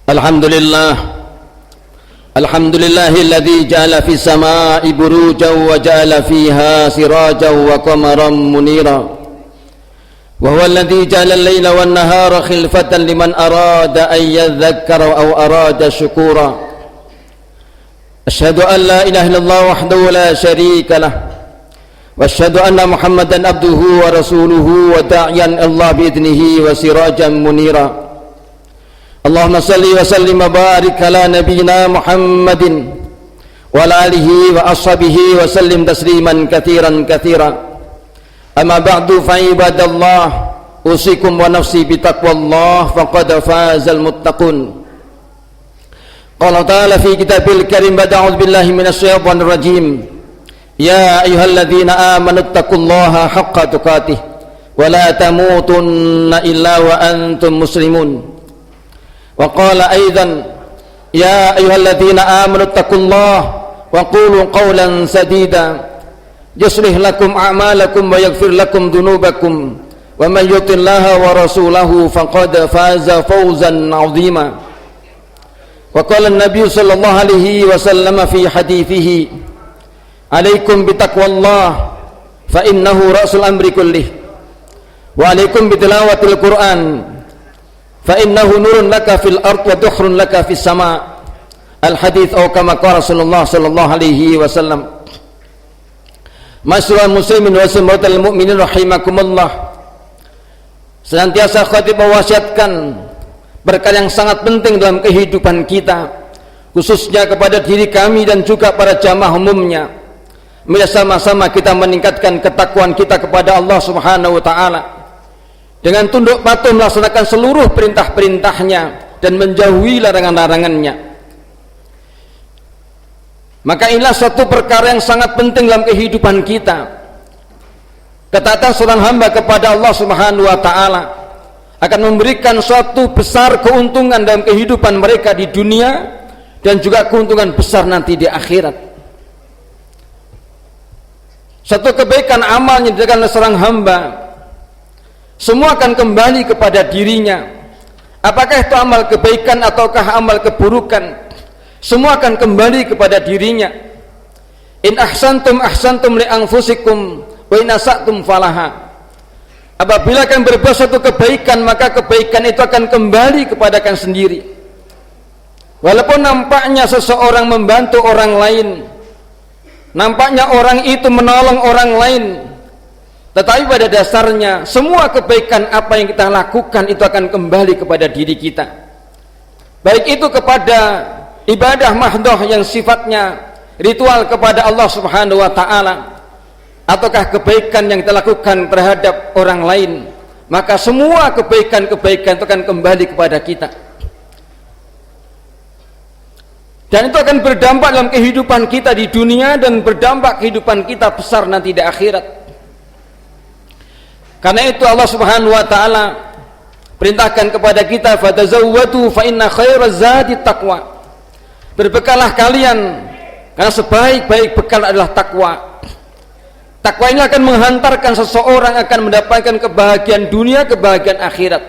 Alhamdulillahilladzi ja'ala fis samaa'i burujan wa ja'ala fiha sirajan wa qamaran munira wa huwa alladzi ja'ala al-laila wan nahara khilfatan liman arada an yadhakkara aw arada syukura. Asyhadu an la ilaha illallah wahdahu la syarika lah wa asyhadu anna Muhammadan abduhu wa rasuluhu wa da'iyan Allah bi idnihi wa sirajan munira. Allahumma salli wa sallim wa barik ala nabiyyina Muhammadin wa ala alihi wa ashabihi wa sallim tasliman katsiran katsira. Amma ba'du fa ibadallah, usikum wa nafsi bi taqwallah faqad fazal muttaqun. Qala ta'ala fi kitabil karim ba'da a'udzu billahi minasy syaithanir rajim. Ya ayyuhalladzina amanu taqullaha haqqa tuqatih wa la tamutunna illa wa antum muslimun. Wa qala aidan ya ayyuhalladzina amanu taqullaha wa qulu qawlan sadida yuslih lakum a'malakum wa yaghfir lakum dhunubakum wa man yuti'illaha wa rasulahu faqad faza fawzan 'azima. Wa qala an-nabiy sallallahu alaihi wasallam fi hadithihi alaikum bitaqwallah fa innahu ra'sul amri kullih wa alaikum bitilawatil Qur'an fa innahu nurun laka fil ard wa duhrun laka fis sama. Al hadits atau kama qala Rasulullah sallallahu alaihi wasallam. Masyarul muslimin wa samatul mu'minin rahimakumullah. Senantiasa khatib mewasiatkan perkara yang sangat penting dalam kehidupan kita, khususnya kepada diri kami dan juga para jamaah umumnya. Mari sama-sama kita meningkatkan ketakwaan kita kepada Allah Subhanahu wa taala dengan tunduk patuh melaksanakan seluruh perintah-perintahnya dan menjauhi larangan-larangannya. Maka inilah satu perkara yang sangat penting dalam kehidupan kita. Ketaatan seorang hamba kepada Allah Subhanahu wa taala akan memberikan suatu besar keuntungan dalam kehidupan mereka di dunia dan juga keuntungan besar nanti di akhirat. Satu kebaikan amal yang dilakukan oleh seorang hamba, semua akan kembali kepada dirinya. Apakah itu amal kebaikan ataukah amal keburukan, semua akan kembali kepada dirinya. In ahsantum ahsantum li anfusikum wa in asatum falaha. Apabila akan berbuat suatu kebaikan, maka kebaikan itu akan kembali kepada kan sendiri. Walaupun nampaknya seseorang membantu orang lain, nampaknya orang itu menolong orang lain, tetapi pada dasarnya semua kebaikan apa yang kita lakukan itu akan kembali kepada diri kita. Baik itu kepada ibadah mahdhah yang sifatnya ritual kepada Allah Subhanahu wa taala, ataukah kebaikan yang kita lakukan terhadap orang lain, maka semua kebaikan-kebaikan itu akan kembali kepada kita. Dan itu akan berdampak dalam kehidupan kita di dunia dan berdampak kehidupan kita besar nanti di akhirat. Karena itu Allah Subhanahu wa taala perintahkan kepada kita, fatazawwadu fa inna khairaz zadi taqwa. Berbekalah kalian karena sebaik-baik bekal adalah takwa. Takwa ini akan menghantarkan seseorang akan mendapatkan kebahagiaan dunia, kebahagiaan akhirat.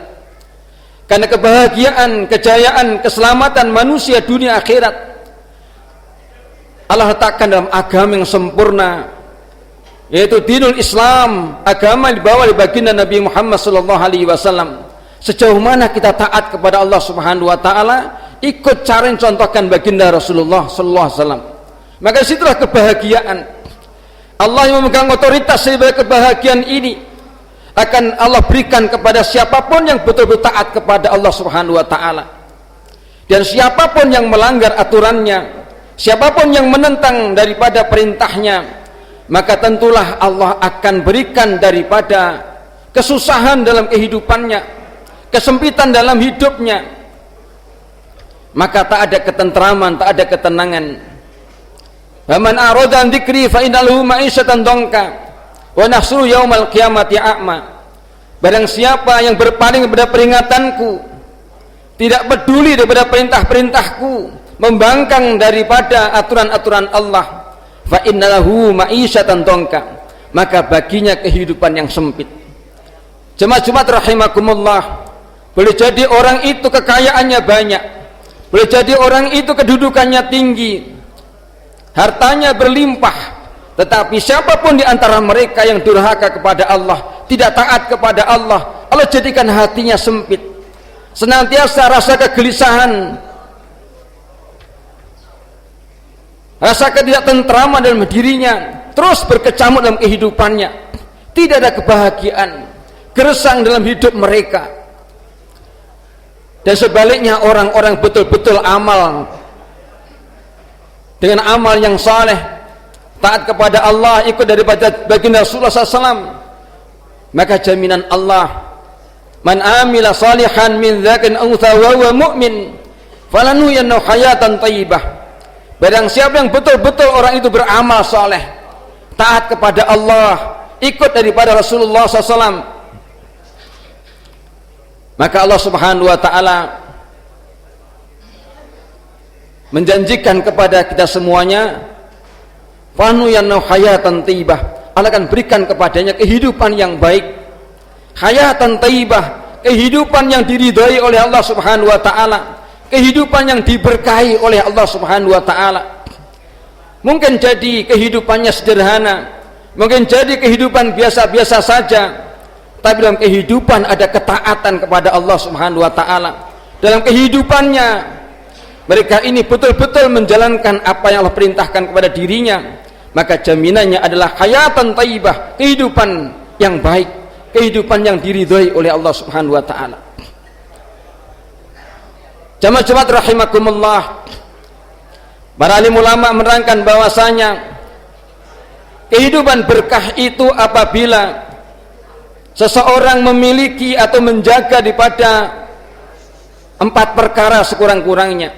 Karena kebahagiaan, kejayaan, keselamatan manusia dunia akhirat Allah letakkan dalam agama yang sempurna, yaitu dinul Islam, agama yang dibawa oleh baginda Nabi Muhammad sallallahu alaihi wasallam. Sejauh mana kita taat kepada Allah Subhanahu wa taala, ikut cara yang contohkan baginda Rasulullah sallallahu alaihi wasallam, maka situlah kebahagiaan. Allah yang memegang otoritas sebagai kebahagiaan ini akan Allah berikan kepada siapapun yang betul-betul taat kepada Allah Subhanahu wa taala. Dan siapapun yang melanggar aturannya, siapapun yang menentang daripada perintahnya, maka tentulah Allah akan berikan daripada kesusahan dalam kehidupannya, kesempitan dalam hidupnya. Maka tak ada ketentraman, tak ada ketenangan. Faman arada an dzikri fa innahu ma'isyatan dhanka wa nahsuru yaumal qiyamati a'ma. Barang siapa yang berpaling kepada peringatanku, tidak peduli daripada perintah-perintahku, membangkang daripada aturan-aturan Allah, fa innahu ma'isyatan dhanka, maka baginya kehidupan yang sempit. Jemaah Jumat rahimakumullah, boleh jadi orang itu kekayaannya banyak, Boleh jadi orang itu kedudukannya tinggi, hartanya berlimpah, tetapi siapapun di antara mereka yang durhaka kepada Allah, tidak taat kepada Allah, Allah jadikan hatinya sempit, senantiasa rasa kegelisahan, rasa ketidaktentraman dalam dirinya, terus berkecamuk dalam kehidupannya, tidak ada kebahagiaan, gersang dalam hidup mereka. Dan sebaliknya orang-orang betul-betul amal dengan amal yang saleh, taat kepada Allah, ikut daripada baginda Rasulullah SAW, maka jaminan Allah, man amila salihan min dzakin untha wa huwa mu'min falanuhyiyannahu hayatan thayyibah. Barang siapa yang betul-betul orang itu beramal saleh, taat kepada Allah, ikut daripada Rasulullah SAW, maka Allah Subhanahu wa taala menjanjikan kepada kita semuanya, fanuyannahu hayatan thayyibah, Allah akan berikan kepadanya kehidupan yang baik, hayatan thayyibah, kehidupan yang diridhai oleh Allah Subhanahu wa taala, kehidupan yang diberkahi oleh Allah Subhanahu wa taala. Mungkin jadi kehidupannya sederhana, mungkin jadi kehidupan biasa-biasa saja, tapi dalam kehidupan ada ketaatan kepada Allah Subhanahu wa taala. Dalam kehidupannya mereka ini betul-betul menjalankan apa yang Allah perintahkan kepada dirinya, maka jaminannya adalah hayatan thayyibah, kehidupan yang baik, kehidupan yang diridhai oleh Allah Subhanahu wa taala. Jamaah-jamaah rahimakumullah, para alim ulama menerangkan bahwasanya kehidupan berkah itu apabila seseorang memiliki atau menjaga daripada 4 perkara sekurang-kurangnya.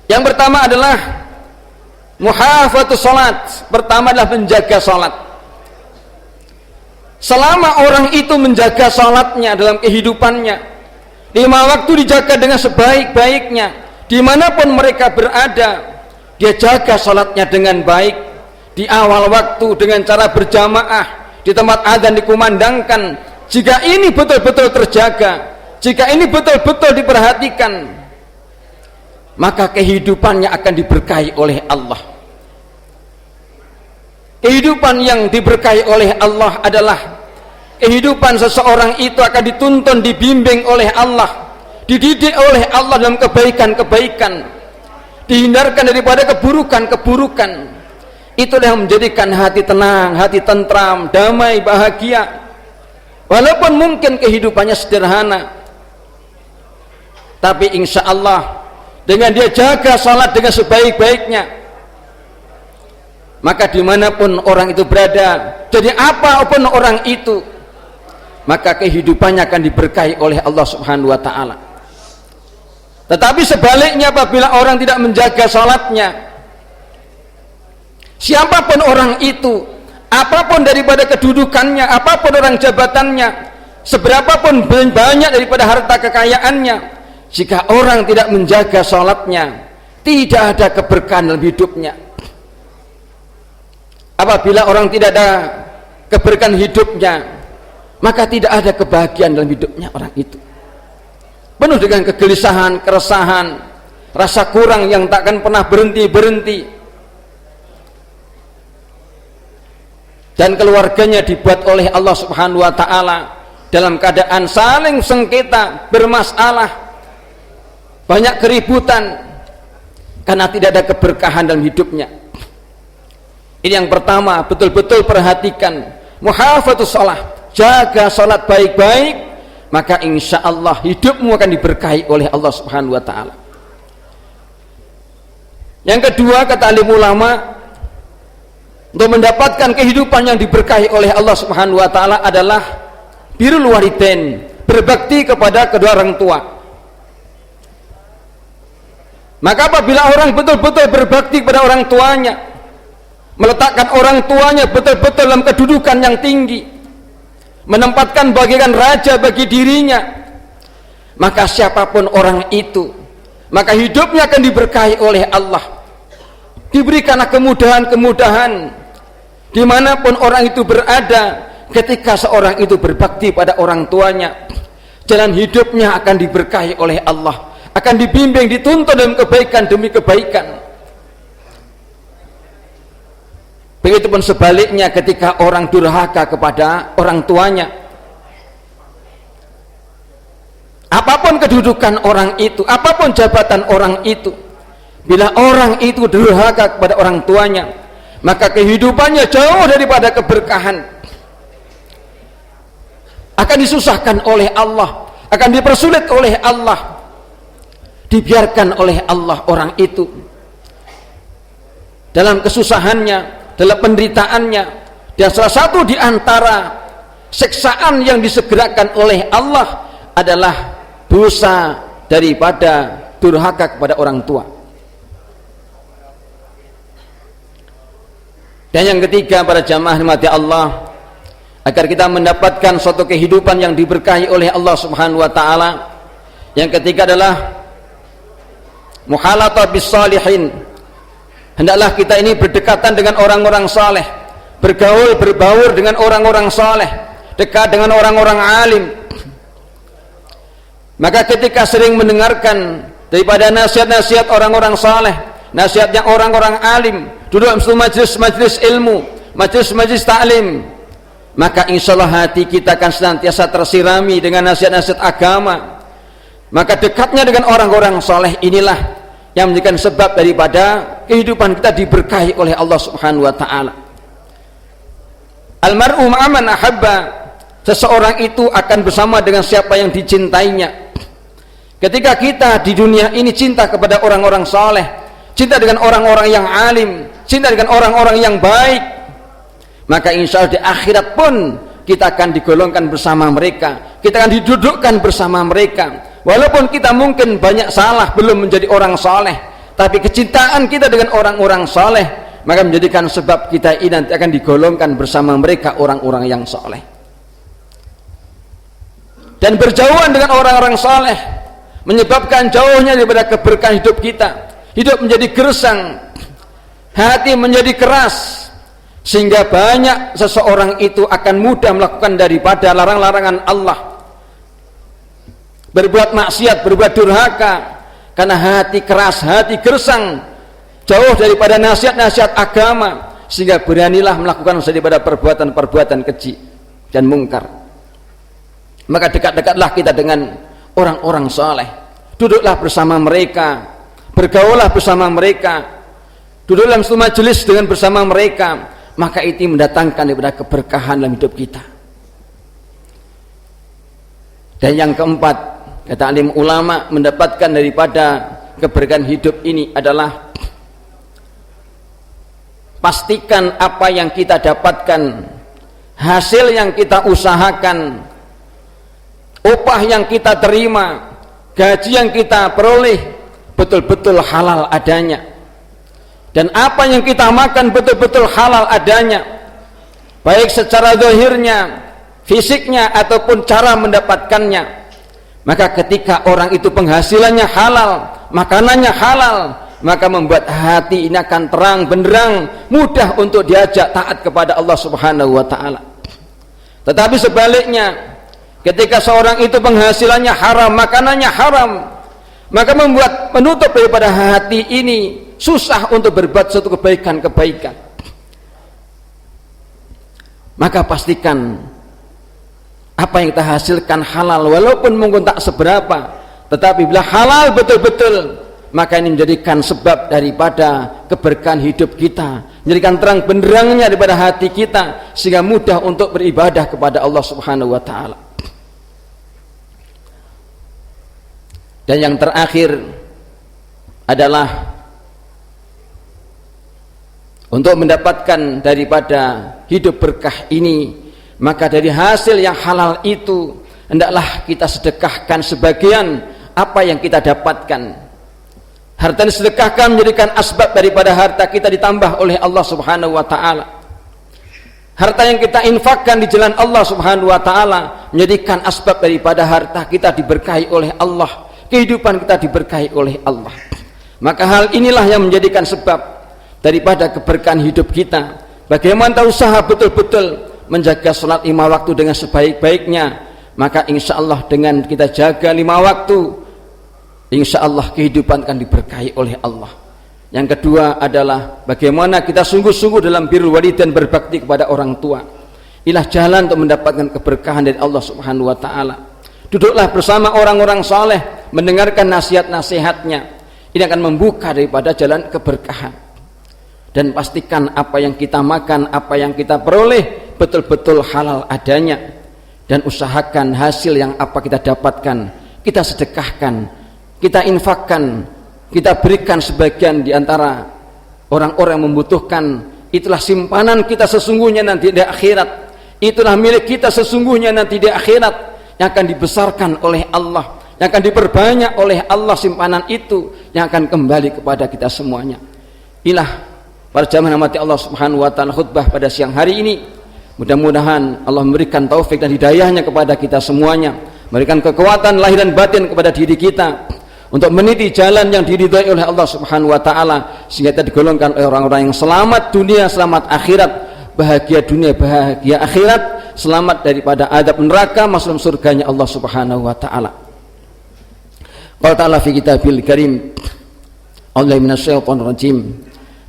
Yang pertama adalah muhafazatus salat. Pertama adalah menjaga salat. Selama orang itu menjaga salatnya dalam kehidupannya, 5 waktu dijaga dengan sebaik-baiknya, dimanapun mereka berada, dia jaga salatnya dengan baik, di awal waktu dengan cara berjamaah, di tempat adzan dikumandangkan. Jika ini betul-betul terjaga, jika ini betul-betul diperhatikan, maka kehidupannya akan diberkahi oleh Allah. Kehidupan yang diberkahi oleh Allah adalah kehidupan seseorang itu akan dituntun, dibimbing oleh Allah, dididik oleh Allah dalam kebaikan-kebaikan, dihindarkan daripada keburukan-keburukan. Itulah yang menjadikan hati tenang, hati tentram, damai, bahagia. Walaupun mungkin kehidupannya sederhana, tapi insya Allah dengan dia jaga salat dengan sebaik-baiknya, maka dimanapun orang itu berada, jadi apapun orang itu, maka kehidupannya akan diberkahi oleh Allah Subhanahu wa taala. Tetapi sebaliknya, apabila orang tidak menjaga salatnya, siapapun orang itu, apapun daripada kedudukannya, apapun orang jabatannya, seberapapun banyak daripada harta kekayaannya, jika orang tidak menjaga salatnya, tidak ada keberkahan dalam hidupnya. Apabila orang tidak ada keberkahan hidupnya, maka tidak ada kebahagiaan dalam hidupnya orang itu. Penuh dengan kegelisahan, keresahan, rasa kurang yang takkan pernah berhenti-berhenti. Dan keluarganya dibuat oleh Allah Subhanahu wa taala dalam keadaan saling sengketa, bermasalah, banyak keributan karena tidak ada keberkahan dalam hidupnya. Ini yang pertama, betul-betul perhatikan muhafazatus shalah, jaga salat baik-baik, maka insya Allah hidupmu akan diberkahi oleh Allah Subhanahu wa taala. Yang kedua, kata alim ulama, untuk mendapatkan kehidupan yang diberkahi oleh Allah Subhanahu wa taala adalah birrul walidain, berbakti kepada kedua orang tua. Maka apabila orang betul-betul berbakti kepada orang tuanya, meletakkan orang tuanya betul-betul dalam kedudukan yang tinggi, menempatkan bagaikan raja bagi dirinya, maka siapapun orang itu, maka hidupnya akan diberkahi oleh Allah. Diberikanlah kemudahan-kemudahan dimanapun orang itu berada, ketika seorang itu berbakti pada orang tuanya. jalan hidupnya akan diberkahi oleh Allah, akan dibimbing, dituntun dalam kebaikan demi kebaikan. Begitupun sebaliknya ketika orang durhaka kepada orang tuanya, apapun kedudukan orang itu, apapun jabatan orang itu, bila orang itu durhaka kepada orang tuanya, maka kehidupannya jauh daripada keberkahan, akan disusahkan oleh Allah, akan dipersulit oleh Allah, dibiarkan oleh Allah orang itu dalam kesusahannya, dalam penderitaannya. Dan salah satu di antara siksaan yang disegerakan oleh Allah adalah dosa daripada durhaka kepada orang tua. Dan yang ketiga, para jamaah rahmati Allah, agar kita mendapatkan suatu kehidupan yang diberkahi oleh Allah Subhanahu wa taala, yang ketiga adalah muhalatah bis salihin. Hendaklah kita ini berdekatan dengan orang-orang saleh, bergaul, berbaur dengan orang-orang saleh, dekat dengan orang-orang alim. Maka ketika sering mendengarkan daripada nasihat-nasihat orang-orang saleh, nasihatnya orang-orang alim, duduk dalam majlis-majlis ilmu, majlis-majlis ta'lim, maka insyaallah hati kita akan senantiasa tersirami dengan nasihat-nasihat agama. Maka dekatnya dengan orang-orang saleh inilah yang menjadikan sebab daripada kehidupan kita diberkahi oleh Allah Subhanahu wa taala. Almar'u ma'aman ahabba, seseorang itu akan bersama dengan siapa yang dicintainya. Ketika kita di dunia ini cinta kepada orang-orang saleh, cinta dengan orang-orang yang alim, cinta dengan orang-orang yang baik, maka insya Allah di akhirat pun kita akan digolongkan bersama mereka, kita akan didudukkan bersama mereka. Walaupun kita mungkin banyak salah, belum menjadi orang saleh, tapi kecintaan kita dengan orang-orang saleh maka menjadikan sebab kita ini nanti akan digolongkan bersama mereka, orang-orang yang saleh. Dan berjauhan dengan orang-orang saleh menyebabkan jauhnya daripada keberkahan hidup kita. Hidup menjadi gersang, hati menjadi keras, sehingga banyak seseorang itu akan mudah melakukan daripada larang-larangan Allah, berbuat maksiat, berbuat durhaka, karena hati keras, hati gersang, jauh daripada nasihat-nasihat agama, sehingga beranilah melakukan daripada perbuatan-perbuatan keji dan mungkar. Maka dekat-dekatlah kita dengan orang-orang saleh, duduklah bersama mereka, bergaullah bersama mereka, duduk dalam satu majelis dengan bersama mereka, maka itu mendatangkan daripada keberkahan dalam hidup kita. Dan yang keempat, kata alim ulama, mendapatkan daripada keberkahan hidup ini adalah pastikan apa yang kita dapatkan, hasil yang kita usahakan, upah yang kita terima, gaji yang kita peroleh betul-betul halal adanya. Dan apa yang kita makan betul-betul halal adanya, baik secara zahirnya, fisiknya, ataupun cara mendapatkannya. Maka ketika orang itu penghasilannya halal, makanannya halal, maka membuat hati ini akan terang benderang, mudah untuk diajak taat kepada Allah Subhanahu wa taala. Tetapi sebaliknya, ketika seorang itu penghasilannya haram, makanannya haram, maka membuat menutup daripada hati ini, susah untuk berbuat suatu kebaikan-kebaikan. Maka pastikan apa yang kita hasilkan halal, walaupun mungkin tak seberapa, tetapi bila halal betul-betul, maka ini menjadikan sebab daripada keberkahan hidup kita, menjadikan terang benderangnya daripada hati kita, sehingga mudah untuk beribadah kepada Allah Subhanahu wa taala. Dan yang terakhir adalah untuk mendapatkan daripada hidup berkah ini, maka dari hasil yang halal itu hendaklah kita sedekahkan sebagian apa yang kita dapatkan. Harta yang disedekahkan menjadikan asbab daripada harta kita ditambah oleh Allah Subhanahu wa taala. Harta yang kita infakkan di jalan Allah Subhanahu wa taala menjadikan asbab daripada harta kita diberkahi oleh Allah, kehidupan kita diberkahi oleh Allah. Maka hal inilah yang menjadikan sebab daripada keberkahan hidup kita. Bagaimana usaha betul-betul menjaga salat 5 waktu dengan sebaik-baiknya, maka insya Allah dengan kita jaga 5 waktu, insya Allah kehidupan akan diberkahi oleh Allah. Yang kedua adalah bagaimana kita sungguh-sungguh dalam birrul walidain, berbakti kepada orang tua. Inilah jalan untuk mendapatkan keberkahan dari Allah Subhanahu wa taala. Duduklah bersama orang-orang saleh, mendengarkan nasihat-nasihatnya. Ini akan membuka daripada jalan keberkahan. Dan pastikan apa yang kita makan, apa yang kita peroleh betul-betul halal adanya. Dan usahakan hasil yang apa kita dapatkan, kita sedekahkan, kita infakkan, kita berikan sebagian di antara orang-orang yang membutuhkan. Itulah simpanan kita sesungguhnya nanti di akhirat. Itulah milik kita sesungguhnya nanti di akhirat, yang akan dibesarkan oleh Allah, yang akan diperbanyak oleh Allah simpanan itu, yang akan kembali kepada kita semuanya. Inilah para jamaah rahmati Allah Subhanahu wa taala khutbah pada siang hari ini. Mudah-mudahan Allah memberikan taufik dan hidayahnya kepada kita semuanya, memberikan kekuatan lahir dan batin kepada diri kita untuk meniti jalan yang diridhai oleh Allah Subhanahu wa taala, sehingga kita digolongkan oleh orang-orang yang selamat dunia, selamat akhirat, bahagia dunia, bahagia akhirat, selamat daripada adab neraka, masuk surganya Allah Subhanahu wa taala. Qala ta'ala fi kitabil karim, a'udzu minasyaitonir rajim,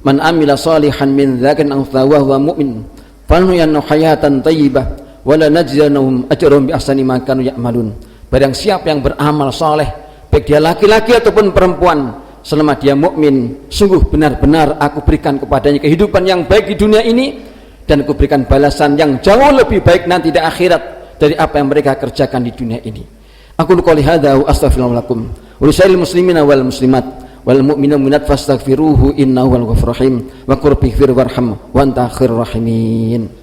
man amila salihan min dzakarin aw untha wa huwa mu'min falyahnu hayatan thayyibah wa la najziyannahum ajrahum bi ahsani ma kanu ya'malun. Barang siapa yang beramal saleh, baik dia laki-laki ataupun perempuan, selama dia mukmin, sungguh benar-benar aku berikan kepadanya kehidupan yang baik di dunia ini, dan aku berikan balasan yang jauh lebih baik nanti di akhirat dari apa yang mereka kerjakan di dunia ini. Aku qouli hadza wa astaghfirullah lakum wa lisa'il muslimina wal muslimat wal mu'minina minat fastaghfiruhu innahu wal ghafurur rahim wa qur bighfir warham wa anta khairur rahimin.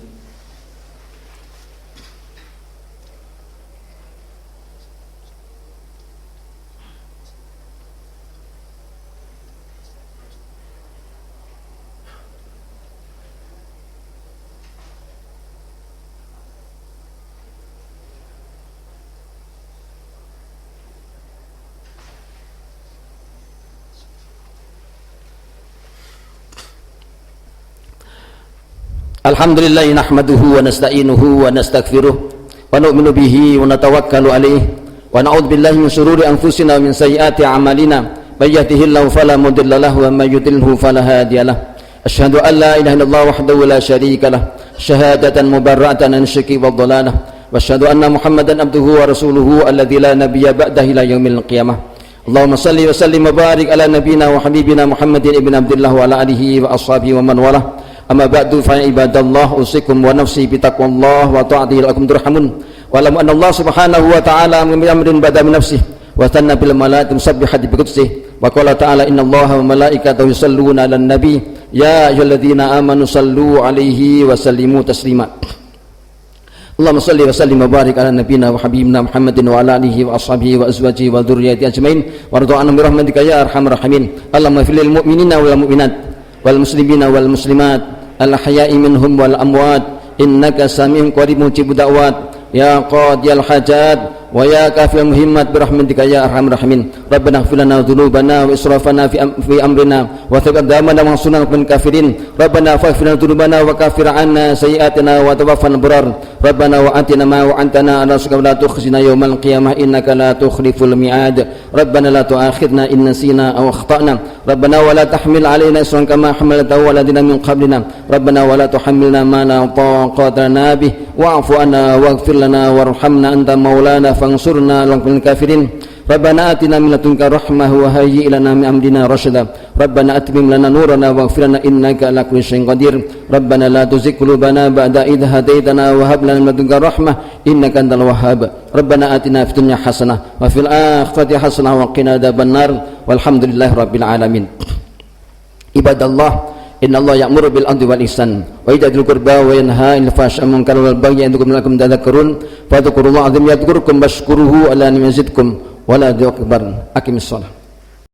Alhamdulillah nahmaduhu wa nasta'inuhu wa nastaghfiruh wa nu'minu bihi wa natawakkalu alayhi wa na'udzu billahi min shururi anfusina wa min sayyiati a'malina may yahdihillahu fala mudilla lahu wa may yudlilhu fala hadiya lahu. Asyhadu an la ilaha illallah wahdahu la syarika lahu syahadatan mubarra'atan an syirki wa dhalalah wa asyhadu anna Muhammadan abduhu wa rasuluhu alladzi la nabiyya ba'dahu ila yaumil qiyamah. Allahumma salli wa sallim wa barik ala nabiyyina wa habibina Muhammadin ibn Abdullah wa ala alihi wa ashabihi wa man walah. Amma ba'du fa ibadallah usikum wa nafsi bi taqwallah wa ta'atihi lakum turhamun wa lam anna Allah subhanahu wa ta'ala amrin bada min nafsihi wa tanna bil malaikati musabbihati bi qudsih wa qala ta'ala inna Allaha wa malaikatahu yusalluna 'alan nabi ya ayyuhalladzina amanu sallu 'alaihi wa sallimu taslima. Allahumma salli wa sallim wa barik ala nabiyyina wa habibina Muhammadin wa ala alihi wa ashabihi wa azwajihi wa dzurriyyatihi ajmain warḍa 'anhum bi rahmatika ya arhamar rahimin. Allahumma fil lil mu'minina wal mu'minat wal muslimina wal muslimat al-ahya'i minhum wal amwat innaka sami'un qaribun mujibud da'wat ya qadiyal hajat wa ya kafil muhimmat birahmatika ya arhamar rahimin. Rabbana ighfir lana dhunubana wa israfana fi amrina wa thabbit aqdamana wa ansurna 'alal kafirin. Rabbana faghfir lana dhunubana wa kaffir 'anna sayyi'atina wa tawaffana abrar. Rabbana wa atina ma wa'adtana 'ala rusulika wa la tukhzina yawmal qiyamah innaka la tukhliful mi'ad. Rabbana la tu'akhidhna in nasina aw akhtana. Rabbana wa la tahmil 'alaina isran kama hamaltahu 'ala alladziina min qablina. Rabbana wa la tuhammilna ma la taqata lana bih wa'fu 'anna waghfir lana warhamna anta maulana fansurna 'alal kafirin. Rabbana atina min ladunka rahmah wa hayyi' lana min amrina rasyada. Rabbana atmim lana nurana waghfir lana innaka 'ala kulli syai'in qadir. Rabbana la tuzigh qulubana ba'da idh hadaitana wa hab lana min ladunka rahmah innaka antal wahhab. Rabbana atina fid dunya hasanah wa fil akhirati hasanah wa qina adzabannar. Walhamdulillahi rabbil alamin. Ibadallah, innallaha ya'muru bil 'adli wal ihsan wa ita'i dzil qurba wa yanha 'anil fahsya'i wal munkari wal baghi ya'idukum la'allakum tadhakkarun. Fadhkurullaha 'azim yadhkurkum washkuruhu 'ala ni'matihi yazidkum wa la akbar. Aqimis shalah.